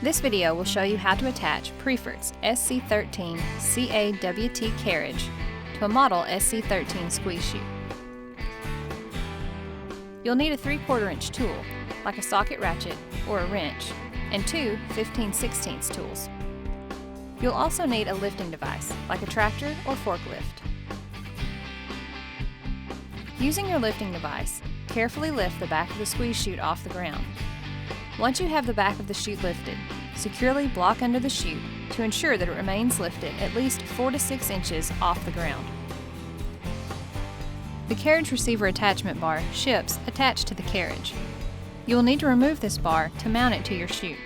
This video will show you how to attach Priefert's SC-13 CAWT carriage to a Model SC-13 Squeeze Chute. You'll need a 3/4 inch tool, like a socket ratchet or a wrench, and two 15/16 tools. You'll also need a lifting device, like a tractor or forklift. Using your lifting device, carefully lift the back of the squeeze chute off the ground. Once you have the back of the chute lifted, securely block under the chute to ensure that it remains lifted at least 4 to 6 inches off the ground. The carriage receiver attachment bar ships attached to the carriage. You will need to remove this bar to mount it to your chute.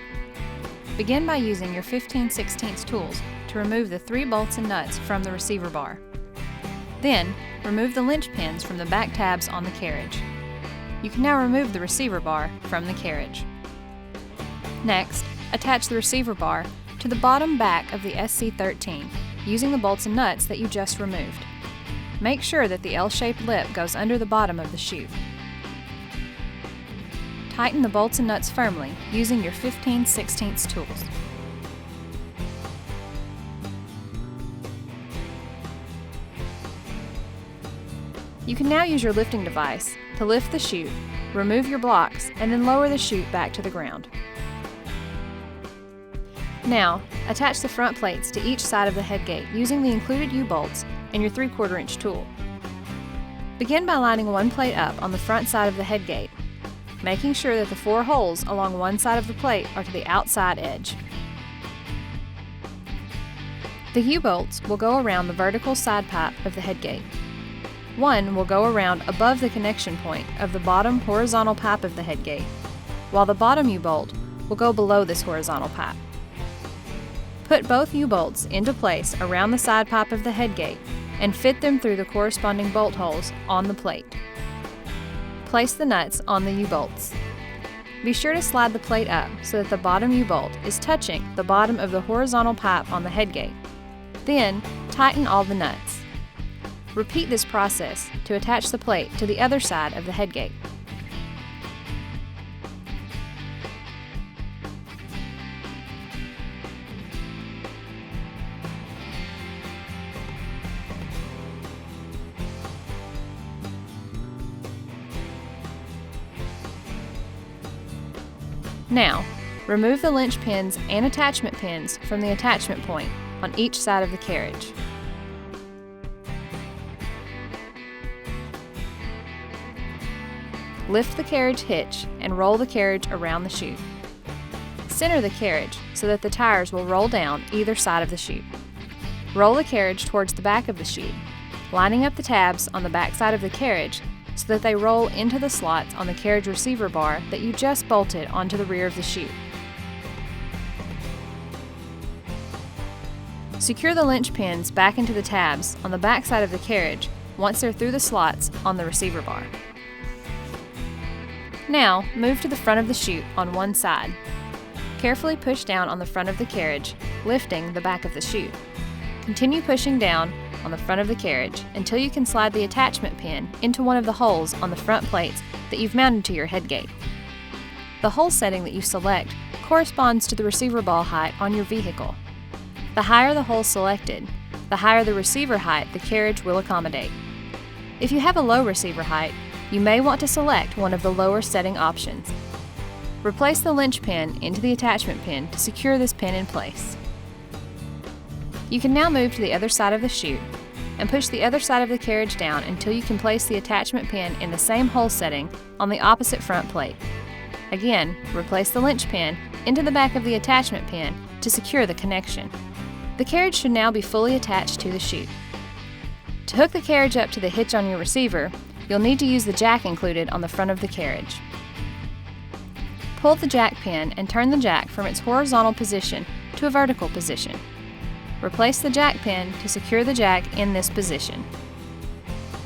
Begin by using your 15/16 tools to remove the 3 bolts and nuts from the receiver bar. Then, remove the lynch pins from the back tabs on the carriage. You can now remove the receiver bar from the carriage. Next, attach the receiver bar to the bottom back of the SC-13 using the bolts and nuts that you just removed. Make sure that the L-shaped lip goes under the bottom of the chute. Tighten the bolts and nuts firmly using your 15/16 tools. You can now use your lifting device to lift the chute, remove your blocks, and then lower the chute back to the ground. Now, attach the front plates to each side of the headgate using the included U-bolts and your 3/4 inch tool. Begin by lining one plate up on the front side of the headgate, making sure that the 4 holes along one side of the plate are to the outside edge. The U-bolts will go around the vertical side pipe of the headgate. One will go around above the connection point of the bottom horizontal pipe of the headgate, while the bottom U-bolt will go below this horizontal pipe. Put both U-bolts into place around the side pipe of the headgate and fit them through the corresponding bolt holes on the plate. Place the nuts on the U-bolts. Be sure to slide the plate up so that the bottom U-bolt is touching the bottom of the horizontal pipe on the headgate. Then, tighten all the nuts. Repeat this process to attach the plate to the other side of the headgate. Now, remove the lynch pins and attachment pins from the attachment point on each side of the carriage. Lift the carriage hitch and roll the carriage around the chute. Center the carriage so that the tires will roll down either side of the chute. Roll the carriage towards the back of the chute, lining up the tabs on the back side of the carriage so that they roll into the slots on the carriage receiver bar that you just bolted onto the rear of the chute. Secure the lynch pins back into the tabs on the back side of the carriage once they're through the slots on the receiver bar. Now, move to the front of the chute on one side. Carefully push down on the front of the carriage, lifting the back of the chute. Continue pushing down on the front of the carriage until you can slide the attachment pin into one of the holes on the front plates that you've mounted to your headgate. The hole setting that you select corresponds to the receiver ball height on your vehicle. The higher the hole selected, the higher the receiver height the carriage will accommodate. If you have a low receiver height, you may want to select one of the lower setting options. Replace the lynch pin into the attachment pin to secure this pin in place. You can now move to the other side of the chute and push the other side of the carriage down until you can place the attachment pin in the same hole setting on the opposite front plate. Again, replace the lynch pin into the back of the attachment pin to secure the connection. The carriage should now be fully attached to the chute. To hook the carriage up to the hitch on your receiver, you'll need to use the jack included on the front of the carriage. Pull the jack pin and turn the jack from its horizontal position to a vertical position. Replace the jack pin to secure the jack in this position.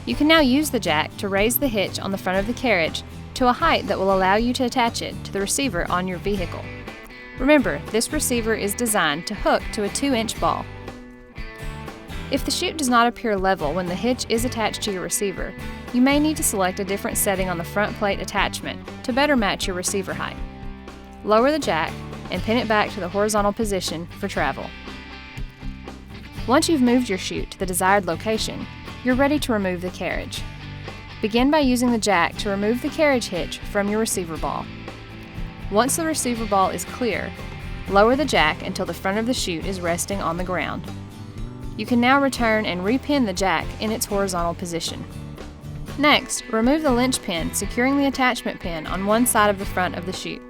You can now use the jack to raise the hitch on the front of the carriage to a height that will allow you to attach it to the receiver on your vehicle. Remember, this receiver is designed to hook to a 2-inch ball. If the chute does not appear level when the hitch is attached to your receiver, you may need to select a different setting on the front plate attachment to better match your receiver height. Lower the jack and pin it back to the horizontal position for travel. Once you've moved your chute to the desired location, you're ready to remove the carriage. Begin by using the jack to remove the carriage hitch from your receiver ball. Once the receiver ball is clear, lower the jack until the front of the chute is resting on the ground. You can now return and repin the jack in its horizontal position. Next, remove the lynch pin securing the attachment pin on one side of the front of the chute.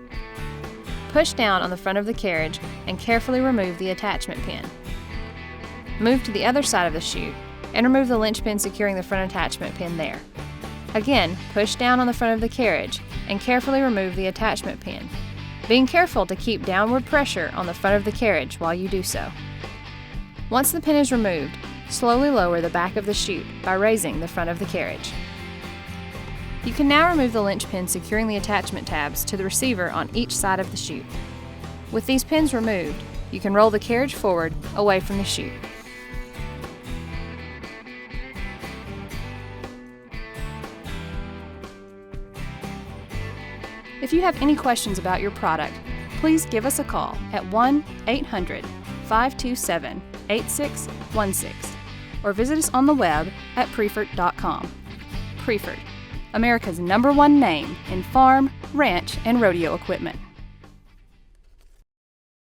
Push down on the front of the carriage and carefully remove the attachment pin. Move to the other side of the chute and remove the lynch pin securing the front attachment pin there. Again, push down on the front of the carriage and carefully remove the attachment pin, being careful to keep downward pressure on the front of the carriage while you do so. Once the pin is removed, slowly lower the back of the chute by raising the front of the carriage. You can now remove the lynch pin securing the attachment tabs to the receiver on each side of the chute. With these pins removed, you can roll the carriage forward away from the chute. If you have any questions about your product, please give us a call at 1-800-527-8616 or visit us on the web at Priefert.com. Priefert, America's #1 name in farm, ranch, and rodeo equipment.